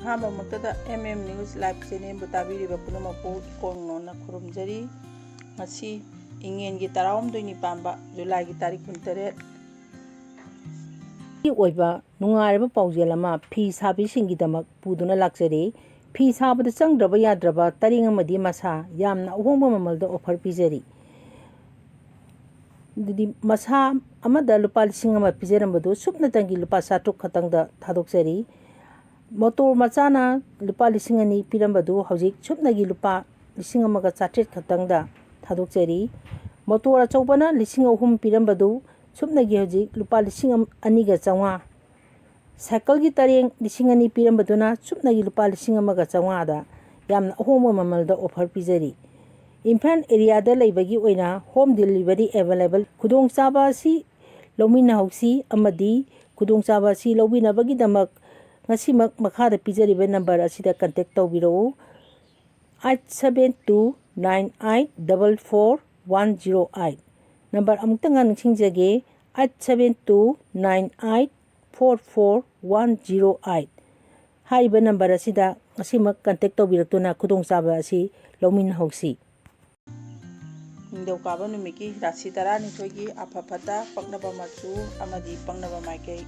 ꯑꯍꯥꯟꯕꯃꯛꯇꯗ news live ꯆꯦꯅꯦꯜꯕꯨ ꯇꯥꯕꯤꯔꯤꯕ ꯄꯨꯝꯅꯃꯛꯄꯨ ꯏꯀꯣꯡꯅꯣꯅ ꯈꯨꯔꯨꯝꯖꯔꯤ꯫ ꯉꯁꯤ ꯏꯉꯦꯟꯒꯤ 19 ꯄꯥꯟꯕ ꯖꯨꯂꯥꯏꯒꯤ ꯇꯥꯔꯤꯛ 18 ꯑꯣꯏꯕ ꯅꯨꯡꯉꯥꯏꯔꯕ ꯄꯥꯎꯖꯦꯜ ꯑꯃ ꯐꯤ ꯁꯥꯕꯤꯁꯤꯡꯒꯤꯗꯃꯛ ꯄꯨꯗꯨꯅ ꯂꯥꯛꯆꯔꯤ꯫ ꯐꯤ ꯁꯥꯕꯗ ꯆꯪꯗ꯭ꯔꯕ ꯌꯥꯗ꯭ꯔꯕ ꯇꯔꯦꯡ ꯑꯃꯗꯤ ꯃꯁꯥ ꯌꯥꯝꯅ ꯑꯍꯣꯡꯕ ꯃꯃꯜꯗ ꯑꯣꯐꯔ ꯄꯤꯖꯔꯤ꯫ ꯃꯁꯥ ꯑꯃꯗ ꯂꯨꯄꯥ 1,000 ꯄꯤꯖꯔꯝꯕꯗꯨ ꯁꯨꯞꯅꯇꯪꯒꯤ ꯂꯨꯄꯥ 900 ꯈꯛꯇꯪꯗ ꯊꯥꯗꯣꯛꯆꯔꯤ꯫ ꯃꯣꯇꯣꯔ ꯃꯆꯥꯅ ꯂꯨꯄꯥ 2,000 ꯄꯤꯔꯝꯕꯗꯨ ꯍꯧꯖꯤꯛ ꯁꯨꯞꯅꯒꯤ ꯂꯨꯄꯥ 1,900 ꯈꯛꯇꯪꯗ ꯊꯥꯗꯣꯛꯆꯔꯤ꯫ ꯃꯣꯇꯣꯔ ꯑꯆꯧꯕꯅ 3,000 ꯄꯤꯔꯝꯕꯗꯨ ꯁꯨꯞꯅꯒꯤ ꯍꯧꯖꯤꯛ ꯂꯨꯄꯥ 2,250꯫ ꯁꯥꯏꯀꯜꯒꯤ ꯇꯔꯦꯡ 2,000 ꯄꯤꯔꯝꯕꯗꯨꯅ ꯁꯨꯞꯅꯒꯤ ꯂꯨꯄꯥ 1,500ꯗ ꯌꯥꯝꯅ ꯑꯍꯣꯡꯕ ꯃꯃꯜꯗ ꯑꯣꯐꯔ ꯄꯤꯖꯔꯤ꯫ ꯏꯝꯐꯥꯜ ꯑꯦꯔꯤꯌꯥꯗ ꯂꯩꯕꯒꯤ ꯑꯣꯏꯅ ꯍꯣꯝ ꯗꯦꯂꯤꯚꯔꯤ ꯑꯦꯚꯦꯂꯦꯕꯜ꯫ ꯈꯨꯗꯣꯡꯆꯥꯕ ꯑꯁꯤ ꯂꯧꯃꯤꯟꯅꯍꯧꯁꯤ ꯑꯃꯗꯤ ꯈꯨꯗꯣꯡꯆꯥꯕ ꯑꯁꯤ ꯂꯧꯕꯤꯅꯕꯒꯤꯗꯃꯛ ꯉꯁꯤꯃꯛ ꯃꯈꯥꯗ ꯄꯤꯖꯔꯤꯕ ꯅꯝꯕꯔ ꯑꯁꯤꯗ ꯀꯟꯇꯦꯛ ꯇꯧꯕꯤꯔꯛꯎ꯫ 8729844108 ꯅꯝꯕꯔ ꯑꯃꯨꯛꯇꯪ ꯅꯤꯡꯁꯤꯡꯖꯒꯦ 8729844108 ꯍꯥꯏꯔꯤꯕ ꯅꯝꯕꯔ ꯑꯁꯤꯗ ꯉꯁꯤꯃꯛ ꯀꯟꯇꯦꯛ ꯇꯧꯕꯤꯔꯛꯇꯨꯅ ꯈꯨꯗꯣꯡꯆꯥꯕ ꯑꯁꯤ ꯂꯧꯃꯤꯟꯅꯍꯧꯁꯤ꯫ ꯅꯤꯡꯊꯧꯀꯥꯕ ꯅꯨꯃꯤꯠꯀꯤ ꯔꯥꯁꯤ 12ꯒꯤ ꯑꯐ ꯐꯠꯇ ꯄꯛꯅꯕ ꯃꯆꯨ ꯑꯃꯗꯤ ꯄꯛꯅꯕ ꯃꯥꯏꯀꯩ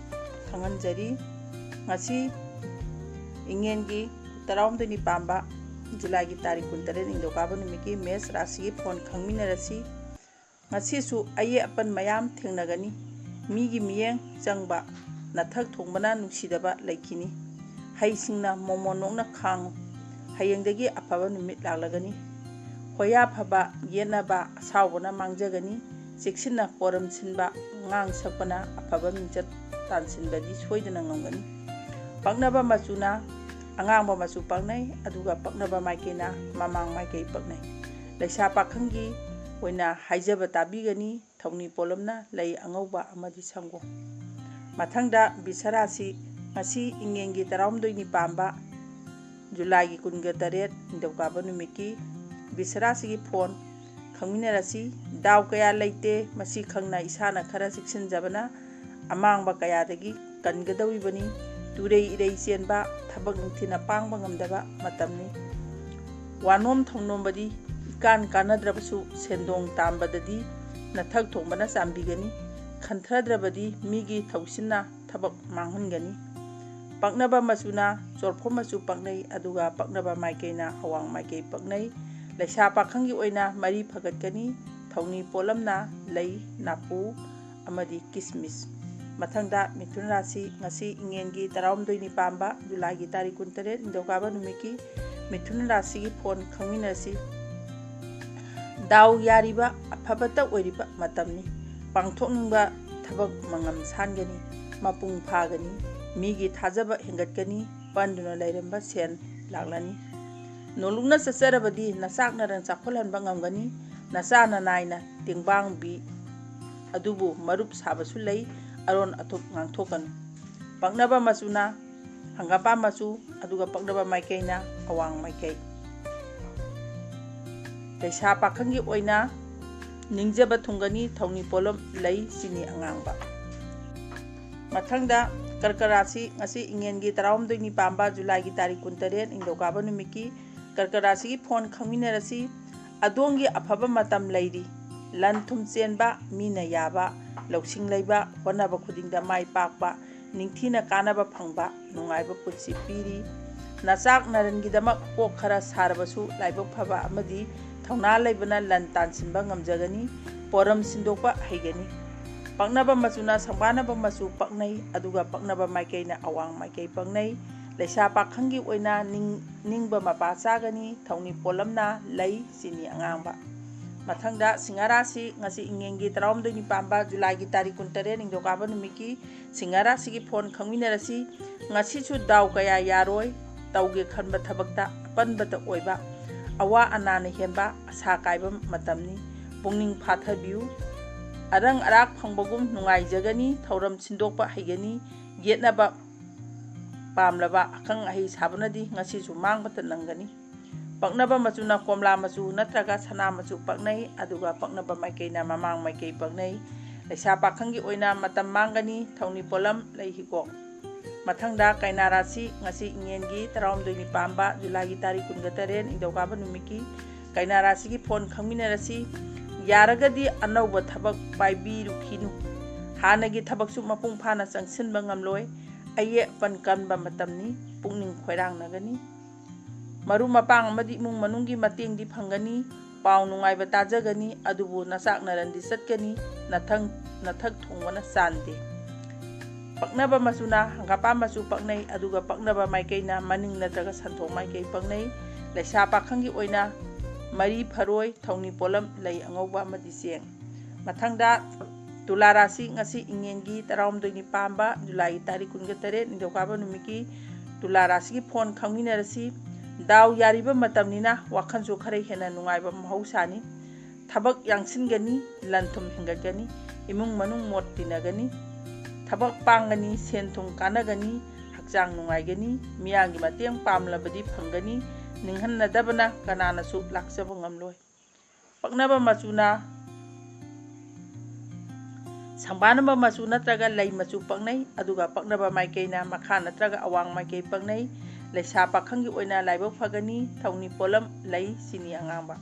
ꯈꯪꯍꯟꯖꯔꯤ꯫ ꯉꯁꯤ ꯏꯉꯦꯟꯒꯤ 19 ꯄꯥꯟꯕ ꯖꯨꯂꯥꯏꯒꯤ ꯇꯥꯔꯤꯛ 18 ꯅꯤꯡꯊꯧꯀꯥꯕ ꯅꯨꯃꯤꯠꯀꯤ ꯃꯦꯁ ꯔꯥꯁꯤꯒꯤ ꯐꯣꯟ ꯈꯪꯃꯤꯟꯅꯔꯁꯤ꯫ ꯉꯁꯤꯁꯨ ꯑꯌꯦꯠ ꯑꯄꯟ ꯃꯌꯥꯝ ꯊꯦꯡꯅꯒꯅꯤ꯫ ꯃꯤꯒꯤ ꯃꯤꯠꯌꯦꯡ ꯆꯪꯕ, ꯅꯊꯛ ꯊꯣꯡꯕꯅ ꯅꯨꯡꯁꯤꯗꯕ ꯂꯩꯈꯤꯅꯤ꯫ ꯍꯩꯁꯤꯡꯅ ꯃꯣꯃꯣꯟ ꯅꯣꯛꯅ ꯈꯥꯡꯉꯨ꯫ ꯍꯌꯦꯡꯗꯒꯤ ꯑꯐꯕ ꯅꯨꯃꯤꯠ ꯂꯥꯛꯂꯒꯅꯤ꯫ ꯍꯣꯌꯥꯐꯕ ꯌꯦꯠꯅꯕ ꯑꯁꯥꯎꯕꯅ ꯃꯥꯡꯖꯒꯅꯤ꯫ ꯆꯦꯛꯁꯤꯟꯅ ꯄꯣꯔꯝ ꯁꯤꯟꯕ, ꯉꯥꯡ ꯁꯛꯄꯅ ꯑꯐꯕ ꯃꯤꯡꯆꯠ ꯇꯥꯟꯁꯤꯟꯕꯗꯤ ꯁꯣꯏꯗꯅ ꯉꯝꯒꯅꯤ꯫ ꯄꯛꯅꯕ ꯃꯆꯨꯅ ꯑꯉꯥꯡꯕ ꯃꯆꯨ ꯄꯛꯅꯩ, ꯑꯗꯨꯒ ꯄꯛꯅꯕ ꯃꯥꯏꯀꯩꯅ ꯃꯃꯥꯡ ꯃꯥꯏꯀꯩ ꯄꯛꯅꯩ꯫ ꯂꯩꯁꯥ ꯄꯥꯈꯪꯒꯤ ꯑꯣꯏꯅ ꯍꯥꯏꯖꯕ ꯇꯥꯕꯤꯒꯅꯤ꯫ ꯊꯧꯅꯤ ꯄꯣꯠꯂꯝꯅ ꯂꯩ ꯑꯉꯧꯕ ꯑꯃꯗꯤ ꯁꯪꯒꯣꯝ꯫ ꯃꯊꯪꯗ ꯕꯤꯁ ꯔꯥꯁꯤ ꯉꯁꯤ ꯏꯉꯦꯟꯒꯤ 19 ꯄꯥꯟꯕ ꯖꯨꯂꯥꯏꯒꯤ 18 ꯅꯤꯡꯊꯧꯀꯥꯕ ꯅꯨꯃꯤꯠꯀꯤ ꯕꯤꯁ ꯔꯥꯁꯤꯒꯤ ꯐꯣꯟ ꯈꯪꯃꯤꯟꯅꯔꯁꯤ꯫ ꯗꯥꯎ ꯀꯌꯥ ꯂꯩꯇꯦ, ꯃꯁꯤ ꯈꯪꯅ ꯏꯁꯥꯅ ꯈꯔ ꯆꯦꯛꯁꯤꯟꯖꯕꯅ ꯑꯃꯥꯡꯕ ꯀꯌꯥꯗꯒꯤ ꯀꯟꯒꯗꯧꯔꯤꯕꯅꯤ꯫ ꯇꯨꯔꯩ ꯏꯔꯩ ꯆꯦꯟꯕ, ꯊꯕꯛ ꯅꯨꯡꯊꯤꯟꯅ ꯄꯥꯡꯕ ꯉꯝꯗꯕ ꯃꯇꯝꯅꯤ꯫ ꯋꯥꯅꯣꯝ ꯊꯧꯅꯣꯝꯕꯗꯤ ꯏꯀꯥꯟ ꯀꯥꯟꯅꯗ꯭ꯔꯕꯁꯨ ꯁꯦꯟꯗꯣꯡ ꯇꯥꯟꯕꯗꯗꯤ ꯅꯊꯛ ꯊꯣꯡꯕꯅ ꯆꯥꯟꯕꯤꯒꯅꯤ꯫ ꯈꯟꯊꯗ꯭ꯔꯕꯗꯤ ꯃꯤꯒꯤ ꯊꯧꯁꯤꯟꯅ ꯊꯕꯛ ꯃꯥꯡꯍꯟꯒꯅꯤ꯫ ꯄꯛꯅꯕ ꯃꯆꯨꯅ ꯆꯣꯔꯐꯣꯟꯃꯆꯨ ꯄꯛꯅꯩ, ꯑꯗꯨꯒ ꯄꯛꯅꯕ ꯃꯥꯏꯀꯩꯅ ꯑꯋꯥꯡ ꯃꯥꯏꯀꯩ ꯄꯛꯅꯩ꯫ ꯂꯩꯁꯥ ꯄꯥꯈꯪꯒꯤ ꯑꯣꯏꯅ ꯃꯔꯤ ꯐꯒꯠꯀꯅꯤ꯫ ꯊꯧꯅꯤ ꯄꯣꯠꯂꯝꯅ ꯂꯩ, ꯅꯥꯄꯨ ꯑꯃꯗꯤ ꯀꯤꯁꯃꯤꯁ꯫ ꯃꯊꯪꯗ ꯃꯤꯊꯨꯟ ꯔꯥꯁꯤ ꯉꯁꯤ ꯏꯉꯦꯟꯒꯤ 19 ꯄꯥꯟꯕ ꯖꯨꯂꯥꯏꯒꯤ ꯇꯥꯔꯤꯛ 18 ꯅꯤꯡꯊꯧꯀꯥꯕ ꯅꯨꯃꯤꯠꯀꯤ ꯃꯤꯊꯨꯟ ꯔꯥꯁꯤꯒꯤ ꯐꯣꯟ ꯈꯪꯃꯤꯟꯅꯔꯁꯤ꯫ ꯗꯥꯎ ꯌꯥꯔꯤꯕ ꯑꯐꯕꯇ ꯑꯣꯏꯔꯤꯕ ꯃꯇꯝꯅꯤ꯫ ꯄꯥꯡꯊꯣꯛꯅꯤꯡꯕ ꯊꯕꯛ ꯃꯉꯝ ꯁꯥꯟꯒꯅꯤ, ꯃꯄꯨꯡ ꯐꯥꯒꯅꯤ꯫ ꯃꯤꯒꯤ ꯊꯥꯖꯕ ꯍꯦꯟꯒꯠꯀꯅꯤ꯫ ꯄꯟꯗꯨꯅ ꯂꯩꯔꯝꯕ ꯁꯦꯟ ꯂꯥꯛꯂꯅꯤ꯫ ꯅꯣꯂꯨꯛꯅ ꯆꯠꯆꯔꯕꯗꯤ ꯅꯆꯥꯛꯅꯔ ꯆꯥꯎꯈꯠꯍꯟꯕ ꯉꯝꯒꯅꯤ꯫ ꯅꯆꯥꯅ ꯅꯥꯏꯅ ꯇꯦꯡꯕꯥꯡꯕꯤ, ꯑꯗꯨꯕꯨ ꯃꯔꯨꯞ ꯁꯥꯕꯁꯨ ꯂꯩ꯫ ꯑꯔꯣꯟ ꯑꯊꯨꯞ ꯉꯥꯡꯊꯣꯛꯀꯅꯨ꯫ ꯄꯛꯅꯕ ꯃꯆꯨꯅ ꯍꯪꯒꯥꯄꯥꯟ ꯃꯆꯨ, ꯑꯗꯨꯒ ꯄꯛꯅꯕ ꯃꯥꯏꯀꯩꯅ ꯑꯋꯥꯡ ꯃꯥꯏꯀꯩ꯫ ꯂꯩꯁꯥ ꯄꯥꯈꯪꯒꯤ ꯑꯣꯏꯅ ꯅꯤꯡꯖꯕ ꯊꯨꯡꯒꯅꯤ꯫ ꯊꯧꯅꯤ ꯄꯣꯠꯂꯝ ꯂꯩ, ꯆꯤꯅꯤ ꯑꯉꯥꯡꯕ꯫ ꯃꯊꯪꯗ ꯀꯔꯀ ꯔꯥꯁꯤ ꯉꯁꯤ ꯏꯉꯦꯟꯒꯤ 19 ꯄꯥꯟꯕ ꯖꯨꯂꯥꯏꯒꯤ ꯇꯥꯔꯤꯛ 18 ꯅꯤꯡꯊꯧꯀꯥꯕ ꯅꯨꯃꯤꯠꯀꯤ ꯀꯔꯀ ꯔꯥꯁꯤꯒꯤ ꯐꯣꯟ ꯈꯪꯃꯤꯟꯅꯔꯁꯤ꯫ ꯑꯗꯣꯝꯒꯤ ꯑꯐꯕ ꯃꯇꯝ ꯂꯩꯔꯤ꯫ ꯂꯟ ꯊꯨꯝ ꯆꯦꯟꯕ, ꯃꯤꯅ ꯌꯥꯕ, ꯂꯧꯁꯤꯡ ꯂꯩꯕ, ꯍꯣꯠꯅꯕ ꯈꯨꯗꯤꯡꯗ ꯃꯥꯏ ꯄꯥꯛꯄ, ꯅꯤꯡꯊꯤꯅ ꯀꯥꯟꯅꯕ ꯐꯪꯕ, ꯅꯨꯡꯉꯥꯏꯕ ꯄꯨꯟꯁꯤ ꯄꯤꯔꯤ꯫ ꯅꯆꯥꯛ ꯅꯔꯟꯒꯤꯗꯃꯛ ꯀꯣꯛ ꯈꯔ ꯁꯥꯔꯕꯁꯨ ꯂꯥꯏꯕꯛ ꯐꯕ ꯑꯃꯗꯤ ꯊꯧꯅꯥ ꯂꯩꯕꯅ ꯂꯟ ꯇꯥꯟꯁꯤꯟꯕ ꯉꯝꯖꯒꯅꯤ꯫ ꯄꯣꯔꯝ ꯁꯤꯟꯗꯣꯛꯄ ꯍꯩꯒꯅꯤ꯫ ꯄꯛꯅꯕ ꯃꯆꯨꯅ ꯁꯪꯕꯥꯟꯅꯕ ꯃꯆꯨ ꯄꯛꯅꯩ, ꯑꯗꯨꯒ ꯄꯛꯅꯕ ꯃꯥꯏꯀꯩꯅ ꯑꯋꯥꯡ ꯃꯥꯏꯀꯩ ꯄꯛꯅꯩ꯫ ꯂꯩꯁꯥ ꯄꯥꯈꯪꯒꯤ ꯑꯣꯏꯅ ꯅꯤꯡꯕ ꯃꯄꯥ ꯆꯥꯒꯅꯤ꯫ ꯊꯧꯅꯤ ꯄꯣꯠꯂꯝꯅ ꯂꯩ, ꯆꯤꯅꯤ ꯑꯉꯥꯡꯕ꯫ ꯃꯊꯪꯗ ꯁꯤꯡꯍ ꯔꯥꯁꯤꯉꯁꯤ ꯏꯉꯦꯟꯒꯤ 19 ꯄꯥꯟꯕ ꯖꯨꯂꯥꯏꯒꯤ ꯇꯥꯔꯤꯛ 18 ꯅꯤꯡꯊꯧꯀꯥꯕ ꯅꯨꯃꯤꯠꯀꯤ ꯁꯤꯡꯍ ꯔꯥꯁꯤꯒꯤ ꯐꯣꯟ ꯈꯪꯃꯤꯟꯅꯔꯁꯤ꯫ ꯉꯁꯤꯁꯨ ꯗꯥꯎꯀꯌా ꯌꯥꯔꯣꯏ꯫ ꯇꯧꯒꯦ ꯈꯟꯕ ꯊꯕꯛꯇ ꯑꯄꯟꯕꯇ ꯑꯣꯏꯕ, ꯑꯋꯥ ꯑꯅꯥꯅ ꯍꯦꯟꯕ, ꯑꯁꯥ ꯀꯥꯏꯕ ꯃꯇꯝꯅꯤ꯫ ꯄꯨꯛꯅꯤꯡ ꯐꯥꯊꯕꯤꯌꯨ꯫ ꯑꯔꯪ ꯑꯔꯥꯛ ꯐꯪꯕꯒꯨꯝ ꯅꯨꯡꯉꯥꯏꯖꯒꯅꯤ꯫ ꯊꯧꯔꯝ ꯁꯤꯟꯗꯣꯛꯄ ꯍꯩꯒꯅꯤ꯫ ꯌꯦꯠꯅꯕ ꯄꯥꯝꯂꯕ ꯑꯈꯪ ꯑꯍꯩ ꯁꯥꯕꯅꯗꯤ ꯉꯁꯤꯁꯨ ꯃꯥꯡꯕꯇ ꯅꯪꯒꯅꯤ꯫ ꯄꯛꯅꯕ ꯃꯆꯨꯅ ꯀꯣꯝꯂꯥ ꯃꯆꯨ ꯅꯠꯇ꯭ꯔꯒ ꯁꯅꯥ ꯃꯆꯨ ꯄꯛꯅꯩ, ꯑꯗꯨꯒ ꯄꯛꯅꯕ ꯃꯥꯏꯀꯩꯅ ꯃꯃꯥꯡ ꯃꯥꯏꯀꯩ ꯄꯛꯅꯩ꯫ ꯂꯩꯁꯥ ꯄꯥꯈꯪꯒꯤ ꯑꯣꯏꯅ ꯃꯇꯝ ꯃꯥꯡꯒꯅꯤ꯫ ꯊꯧꯅꯤ ꯄꯣꯠꯂꯝ ꯂꯩ ꯍꯤꯒꯣꯛ꯫ ꯃꯊꯪꯗ ꯀꯩꯅꯥ ꯔꯥꯁꯤ ꯉꯁꯤ ꯏꯉꯦꯟꯒꯤ 12ꯅꯤ ꯄꯥꯟꯕ ꯖꯨꯂꯥꯏꯒꯤ ꯇꯥꯔꯤꯛ 28 ꯅꯤꯡꯊꯧꯀꯥꯕ ꯅꯨꯃꯤꯠꯀꯤ ꯀꯩꯅꯥ ꯔꯥꯁꯤꯒꯤ ꯐꯣꯟ ꯈꯪꯃꯤꯟꯅꯔꯁꯤ ꯌꯥꯔꯒꯗꯤ ꯑꯅꯧꯕ ꯊꯕꯛ ꯄꯥꯏꯕꯤꯔꯨꯈꯤꯅꯨ ꯍꯥꯟꯅꯒꯤ ꯊꯕꯛꯁꯨ ꯃꯄꯨꯡ ꯐꯥꯅ ꯆꯪꯁꯤꯟꯕ ꯉꯝꯂꯣꯏ ꯑꯌꯦꯠ ꯑꯄꯟ ꯀꯟꯕ ꯃꯇꯝꯅꯤ ꯄꯨꯛꯅꯤꯡ ꯈꯣꯏꯔꯥꯡꯅꯒꯅꯤ ꯃꯔꯨꯞ ꯃꯄꯥꯡ ꯑꯃꯗꯤ ꯏꯃꯨꯡ ꯃꯅꯨꯡꯒꯤ ꯃꯇꯦꯡꯗꯤ ꯐꯪꯒꯅꯤ ꯄꯥꯎ ꯅꯨꯡꯉꯥꯏꯕ ꯇꯥꯖꯒꯅꯤ ꯑꯗꯨꯕꯨ ꯅꯆꯥꯛ ꯅꯔꯟꯗꯤ ꯆꯠꯀꯅꯤ ꯅꯊꯛ ꯊꯣꯡꯕꯅ ꯆꯥꯟꯗꯦ ꯄꯛꯅꯕ ꯃꯆꯨꯅ ꯍꯪꯒꯥꯄꯥꯟ ꯃꯆꯨ ꯄꯛꯅꯩ ꯑꯗꯨꯒ ꯄꯛꯅꯕ ꯃꯥꯏꯀꯩꯅ ꯃꯅꯤꯡ ꯅꯠꯇ꯭ꯔꯒ ꯁꯟꯊꯣꯛ ꯃꯥꯏꯀꯩ ꯄꯛꯅꯩ ꯂꯩꯁꯥ ꯄꯥꯈꯪꯒꯤ ꯑꯣꯏꯅ ꯃꯔꯤ ꯐꯔꯣꯏ ꯊꯧꯅꯤ ꯄꯣꯠꯂꯝ ꯂꯩ ꯑꯉꯧꯕ ꯑꯃꯗꯤ ꯆꯦꯡ ꯃꯊꯪꯗ ꯇꯨꯂꯥ ꯔꯥꯁꯤ ꯉꯁꯤ ꯏꯉꯦꯟꯒꯤ 12ꯅꯤ ꯄꯥꯟꯕ ꯖꯨꯂꯥꯏꯒꯤ ꯇꯥꯔꯤꯛ 28 ꯅꯤꯡꯊꯧꯀꯥꯕ ꯅꯨꯃꯤꯠꯀꯤ ꯇꯨꯂꯥ ꯔꯥꯁꯤꯒꯤ ꯐꯣꯟ ꯈꯪꯃꯤꯟꯅꯔꯁꯤ ꯗꯥꯎ ꯌꯥꯔꯤꯕ ꯃꯇꯝꯅꯤꯅ ꯋꯥꯈꯜꯁꯨ ꯈꯔ ꯍꯦꯟꯅ ꯅꯨꯡꯉꯥꯏꯕ ꯃꯍꯧꯁꯥꯅꯤ ꯊꯕꯛ ꯌꯥꯡꯁꯤꯟꯒꯅꯤ ꯂꯟ ꯊꯨꯝ ꯍꯦꯟꯒꯠꯀꯅꯤ ꯏꯃꯨꯡ ꯃꯅꯨꯡ ꯃꯣꯠ ꯇꯤꯟꯅꯒꯅꯤ ꯊꯕꯛ ꯄꯥꯡꯒꯅꯤ ꯁꯦꯟ ꯊꯨꯝ ꯀꯥꯟꯅꯒꯅꯤ ꯍꯛꯆꯥꯡ ꯅꯨꯡꯉꯥꯏꯒꯅꯤ ꯃꯤꯌꯥꯝꯒꯤ ꯃꯇꯦꯡ ꯄꯥꯡꯂꯕꯗꯤ ꯐꯪꯒꯅꯤ ꯅꯤꯡꯍꯟꯅꯗꯕꯅ ꯀꯅꯥꯅꯁꯨ ꯂꯥꯛꯆꯕ ꯉꯝꯂꯣꯏ ꯄꯛꯅꯕ ꯃꯆꯨꯅ ꯁꯪꯕꯥꯟꯅꯕ ꯃꯆꯨ ꯅꯠꯇ꯭ꯔꯒ ꯂꯩ ꯃꯆꯨ ꯄꯛꯅꯩ ꯑꯗꯨꯒ ꯄꯛꯅꯕ ꯃꯥꯏꯀꯩꯅ ꯃꯈꯥ ꯅꯠꯇ꯭ꯔꯒ ꯑꯋꯥꯡ ꯃꯥꯏꯀꯩ ꯄꯛꯅꯩ ꯂꯩꯁꯥ ꯄꯥꯈꯪꯒꯤ ꯑꯣꯏꯅ ꯂꯥꯏꯕꯛ ꯐꯒꯅꯤ ꯊꯧꯅꯤ ꯄꯣꯠꯂꯝ ꯂꯩ ꯆꯤꯅꯤ ꯑꯉꯥꯡꯕ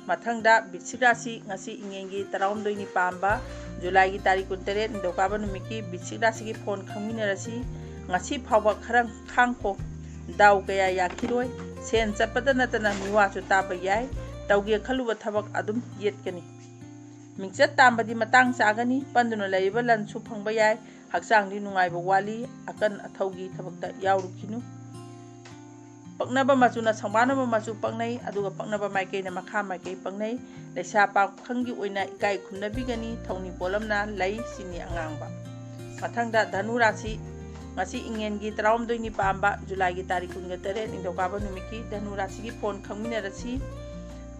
ꯃꯊꯪꯗ ꯕꯤꯁꯤꯛ ꯔꯥꯁꯤ ꯉꯁꯤ ꯏꯉꯦꯟꯒꯤ 12ꯅꯤ ꯄꯥꯟꯕ ꯖꯨꯂꯥꯏꯒꯤ ꯇꯥꯔꯤꯛ 28 ꯅꯤꯡꯊꯧꯀꯥꯕ ꯅꯨꯃꯤꯠꯀꯤ ꯕꯤꯁꯤꯛ ꯔꯥꯁꯤꯒꯤ ꯐꯣꯟ ꯈꯪꯃꯤꯟꯅꯔꯁꯤ ꯉꯁꯤ ꯐꯥꯎꯕ ꯈꯔ ꯈꯥꯡꯈꯣ ꯗꯥꯎ ꯀꯌꯥ ꯌꯥꯈꯤꯔꯣꯏ ꯁꯦꯟ ꯆꯠꯄꯗ ꯅꯠꯇꯅ ꯃꯤꯋꯥꯁꯨ ꯇꯥꯕ ꯌꯥꯏ ꯇꯧꯒꯦ ꯈꯜꯂꯨꯕ ꯊꯕꯛ ꯑꯗꯨꯝ ꯌꯦꯠꯀꯅꯤ ꯃꯤꯡꯆꯠ ꯇꯥꯟꯕꯗꯤ ꯃꯇꯥꯡ ꯆꯥꯒꯅꯤ ꯄꯟꯗꯨꯅ ꯂꯩꯔꯤꯕ ꯂꯟꯁꯨ ꯐꯪꯕ ꯌꯥꯏ ꯍꯛꯆꯥꯡꯗꯤ ꯅꯨꯡꯉꯥꯏꯕ ꯋꯥꯠꯂꯤ ꯑꯀꯟ ꯑꯊꯧꯒꯤ ꯊꯕꯛꯇ ꯌꯥꯎꯔꯨꯈꯤꯅꯨ ꯄꯛꯅꯕ ꯃꯆꯨꯅ ꯁꯪꯕꯥꯟꯅꯕ ꯃꯆꯨ ꯄꯛꯅꯩ ꯑꯗꯨꯒ ꯄꯛꯅꯕ ꯃꯥꯏꯀꯩꯅ ꯃꯈꯥ ꯃꯥꯏꯀꯩ ꯄꯛꯅꯩ ꯂꯩꯁꯥ ꯄꯥꯈꯪꯒꯤ ꯑꯣꯏꯅ ꯏꯀꯥꯏ ꯈꯨꯝꯅꯕꯤꯒꯅꯤ ꯊꯧꯅꯤ ꯄꯣꯠꯂꯝꯅ ꯂꯩ ꯆꯤꯅꯤ ꯑꯉꯥꯡꯕ ꯃꯊꯪꯗ ꯙꯅꯨ ꯔꯥꯁꯤ ꯉꯁꯤ ꯏꯉꯦꯟꯒꯤ 12ꯅꯤ ꯄꯥꯟꯕ ꯖꯨꯂꯥꯏꯒꯤ ꯇꯥꯔꯤꯛ 28 ꯅꯤꯡꯊꯧꯀꯥꯕ ꯅꯨꯃꯤꯠꯀꯤ ꯙꯅꯨ ꯔꯥꯁꯤꯒꯤ ꯐꯣꯟ ꯈꯪꯃꯤꯟꯅꯔꯁꯤ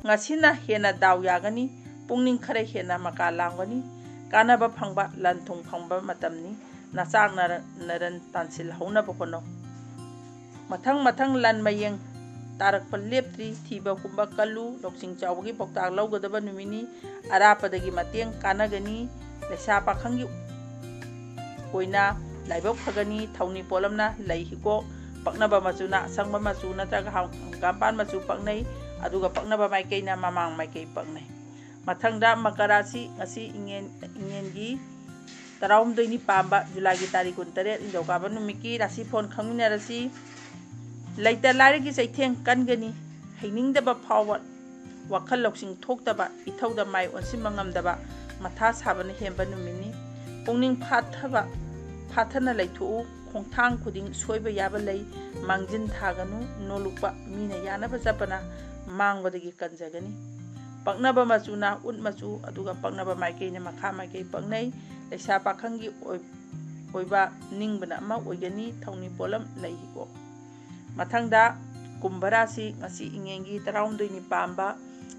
ꯉꯁꯤꯅ ꯍꯦꯟꯅ ꯗꯥꯎ ꯌꯥꯒꯅꯤ ꯄꯨꯛꯅꯤꯡ ꯈꯔ ꯍꯦꯟꯅ ꯃꯀꯥ ꯂꯥꯝꯒꯅꯤ ꯀꯥꯟꯅꯕ ꯐꯪꯕ ꯂꯟ ꯊꯨꯝ ꯐꯪꯕ ꯃꯇꯝꯅꯤ ꯅꯆꯥꯛ ꯅꯔꯟ ꯇꯥꯟꯁꯤꯜꯍꯧꯅꯕ ꯍꯣꯠꯅꯧ ꯃꯊꯪ ꯂꯟ ꯃꯌꯦꯡ ꯇꯥꯔꯛꯄ ꯂꯦꯞꯇ꯭ꯔꯤ ꯊꯤꯕ ꯍꯨꯝꯕ ꯀꯜꯂꯨ ꯂꯧꯁꯤꯡ ꯆꯥꯎꯕꯒꯤ ꯄꯥꯎꯇꯥꯛ ꯂꯧꯒꯗꯕ ꯅꯨꯃꯤꯠꯅꯤ ꯑꯔꯥꯞꯄꯗꯒꯤ ꯃꯇꯦꯡ ꯀꯥꯟꯅꯒꯅꯤ ꯂꯩꯁꯥ ꯄꯥꯈꯪꯒꯤ ꯑꯣꯏꯅ ꯂꯥꯏꯕꯛ ꯐꯒꯅꯤ ꯊꯧꯅꯤ ꯄꯣꯠꯂꯝꯅ ꯂꯩ ꯍꯤꯒꯣꯛ ꯄꯛꯅꯕ ꯃꯆꯨꯅ ꯑꯁꯪꯕ ꯃꯆꯨ ꯅꯠꯇ꯭ꯔꯒ ꯍꯪꯒꯥꯝꯄꯥꯟ ꯃꯆꯨ ꯄꯛꯅꯩ ꯑꯗꯨꯒ ꯄꯛꯅꯕ ꯃꯥꯏꯀꯩꯅ ꯃꯃꯥꯡ ꯃꯥꯏꯀꯩ ꯄꯛꯅꯩ ꯃꯊꯪꯗ ꯃꯀꯔ ꯔꯥꯁꯤ ꯉꯁꯤ ꯏꯉꯦꯟꯒꯤ 12ꯅꯤ ꯄꯥꯟꯕ ꯖꯨꯂꯥꯏꯒꯤ ꯇꯥꯔꯤꯛ 28 ꯅꯤꯡꯊꯧꯀꯥꯕ ꯅꯨꯃꯤꯠꯀꯤ ꯔꯥꯁꯤ ꯐꯣꯟ ꯈꯪꯃꯤꯟꯅꯔꯁꯤ ꯂꯩꯇ ꯂꯥꯏꯔꯒꯤ ꯆꯩꯊꯦꯡ ꯀꯟꯒꯅꯤ ꯍꯩꯅꯤꯡꯗꯕ ꯐꯥꯎꯕ ꯋꯥꯈꯜ ꯂꯧꯁꯤꯡ ꯊꯣꯛꯇꯕ ꯏꯊꯧꯗ ꯃꯥꯏ ꯑꯣꯟꯁꯤꯟꯕ ꯉꯝꯗꯕ ꯃꯊꯥ ꯁꯥꯕꯅ ꯍꯦꯟꯕ ꯅꯨꯃꯤꯠꯅꯤ ꯄꯨꯛꯅꯤꯡ ꯐꯥꯊꯅ ꯂꯩꯊꯣꯛꯎ ꯈꯣꯡꯊꯥꯡ ꯈꯨꯗꯤꯡ ꯁꯣꯏꯕ ꯌꯥꯕ ꯂꯩ ꯃꯥꯡꯖꯤꯟ ꯊꯥꯒꯅꯨ ꯅꯣꯂꯨꯛꯄ ꯃꯤꯅ ꯌꯥꯅꯕ ꯆꯠꯄꯅ ꯃꯥꯡꯕꯗꯒꯤ ꯀꯟꯖꯒꯅꯤ ꯄꯛꯅꯕ ꯃꯆꯨꯅ ꯎꯠ ꯃꯆꯨ ꯑꯗꯨꯒ ꯄꯛꯅꯕ ꯃꯥꯏꯀꯩꯅ ꯃꯈꯥ ꯃꯥꯏꯀꯩ ꯄꯛꯅꯩ ꯂꯩꯁꯥ ꯄꯥꯈꯪꯒꯤ ꯑꯣꯏꯕ ꯅꯤꯡꯕꯅ ꯑꯃ ꯑꯣꯏꯒꯅꯤ ꯊꯧꯅꯤ ꯄꯣꯠꯂꯝ ꯂꯩ ꯍꯤꯒꯣꯛ ꯃꯊꯪꯗ ꯀꯨꯝꯚ ꯔꯥꯁꯤ ꯉꯁꯤ ꯏꯉꯦꯟꯒꯤ 12ꯅꯤ ꯄꯥꯟꯕ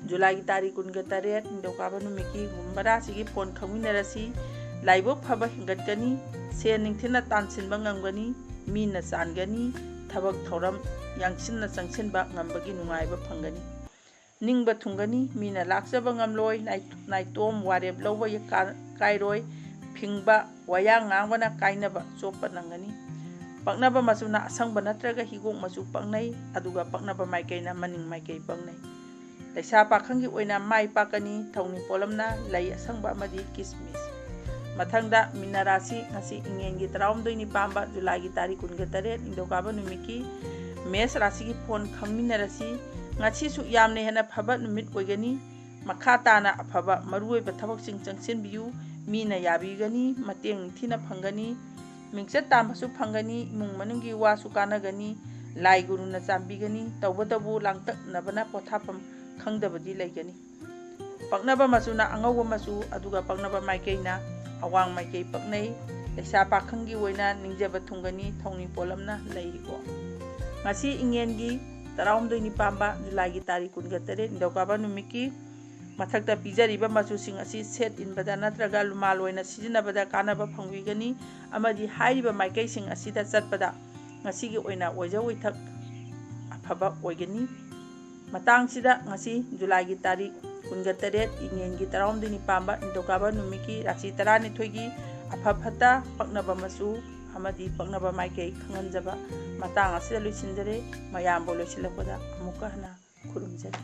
ꯖꯨꯂꯥꯏꯒꯤ ꯇꯥꯔꯤꯛ 28 ꯅꯤꯡꯊꯧꯀꯥꯕ ꯅꯨꯃꯤꯠꯀꯤ ꯀꯨꯝꯚ ꯔꯥꯁꯤꯒꯤ ꯐꯣꯟ ꯈꯪꯃꯤꯟꯅꯔꯁꯤ ꯂꯥꯏꯕꯛ ꯐꯕ ꯍꯦꯟꯒꯠꯀꯅꯤ ꯁꯦꯟ ꯅꯤꯡꯊꯤꯅ ꯇꯥꯟꯁꯤꯟꯕ ꯉꯝꯒꯅꯤ ꯃꯤꯅ ꯆꯥꯟꯒꯅꯤ ꯊꯕꯛ ꯊꯧꯔꯝ ꯌꯥꯡꯁꯤꯟꯅ ꯆꯪꯁꯤꯟꯕ ꯉꯝꯕꯒꯤ ꯅꯨꯡꯉꯥꯏꯕ ꯐꯪꯒꯅꯤ ꯅꯤꯡꯕ ꯊꯨꯡꯒꯅꯤ ꯃꯤꯅ ꯂꯥꯛꯆꯕ ꯉꯝꯂꯣꯏ ꯅꯥꯏꯇꯣꯝ ꯋꯥꯔꯦꯞ ꯂꯧꯕ ꯀꯥꯏꯔꯣꯏ ꯐꯤꯡꯕ ꯋꯥꯌꯥꯡ ꯉꯥꯡꯕꯅ ꯀꯥꯏꯅꯕ ꯆꯣꯞꯄ ꯅꯪꯒꯅꯤ ꯄꯛꯅꯕ ꯃꯆꯨꯅ ꯑꯁꯪꯕ ꯅꯠꯇ꯭ꯔꯒ ꯍꯤꯒꯣꯛ ꯃꯆꯨ ꯄꯛꯅꯩ ꯑꯗꯨꯒ ꯄꯛꯅꯕ ꯃꯥꯏꯀꯩꯅ mani maikei pangnai. Laisa pakhangi oina mai pakani thongni polamna lai asangba amadi kismis. Mathangda Mina Rasi ngasi ingengi 32 pamba Julai gi tarikh 28 indokaba numiki Mes Rasi gi phone khangmina rasi ngachi su yamne hena phaba numit oigani makha tana aphaba marui ba thabak sing changsin biu mina yabigani mateng thina phangani mingchat tamasu phangani mung manungi wasu kanagani lai guru na chambigani tawbatabu langtak nabana pothapam khangdabadi laigani paknaba masuna angawba masu aduga paknaba maikeina awang maikei paknai laisa pakhangi oina ningjaba thungani thongni polamna laiko ngasi ingengi 12 pamba Julai gi tarikh 28 indokaba numiki mathakta pijariba masusing asi set inbada natraga lumal oina sijinabada kanaba phangwigani amadi hairiba maikei sing asida chatpada ngasi gi oina oija oithak afaba oigani matang sida ngasi Julai gi tarikh 28 ingengi 12 pamba indokaba numiki rasi 12 gi afafata paknaba masu amadi paknaba maikei khanganjaba matang asida loisinjare mayambo loisilakpada amuka hana khurumjari.